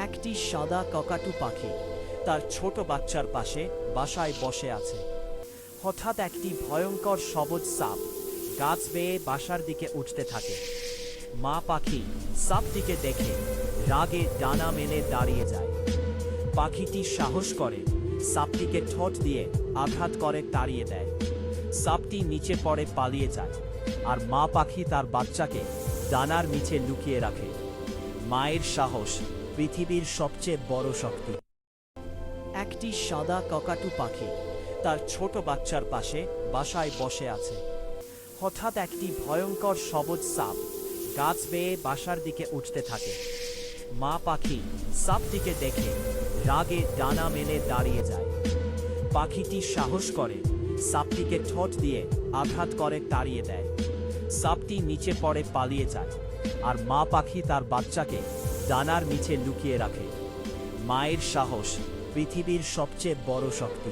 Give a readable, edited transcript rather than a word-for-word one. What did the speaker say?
একটি সাদা কাকাতু পাখি তার ছোট বাচ্চার পাশে বাসায় বসে আছে। হঠাৎ একটি ভয়ঙ্কর সবুজ সাপ গাছ বেয়ে বাসার দিকে উঠতে থাকে। মা পাখি সাপটিকে দেখে রাগে ডানা মেলে দাঁড়িয়ে যায়। পাখিটি সাহস করে সাপটিকে ঠোঁট দিয়ে আঘাত করে তাড়িয়ে দেয়। সাপটি নিচে পড়ে পালিয়ে যায়, আর মা পাখি তার বাচ্চাকে ডানার নিচে লুকিয়ে রাখে। মায়ের সাহস পৃথিবীর সবচেয়ে বড় শক্তি। একটি সাদা কাকাতু পাখি তার ছোট বাচ্চার পাশে বাসায় বসে আছে। হঠাৎ একটি ভয়ঙ্কর সবুজ সাপ গাছ বেয়ে বাসার দিকে উঠতে থাকে। মা পাখি সাপটিকে দেখে রাগে ডানা মেলে দাঁড়িয়ে যায়। পাখিটি সাহস করে সাপটিকে ঠোঁট দিয়ে আঘাত করে তাড়িয়ে দেয়। সাপটি নিচে পড়ে পালিয়ে যায়, আর মা পাখি তার বাচ্চাকে ডানার নিচে লুকিয়ে রাখে। মায়ের সাহস পৃথিবীর সবচেয়ে বড় শক্তি।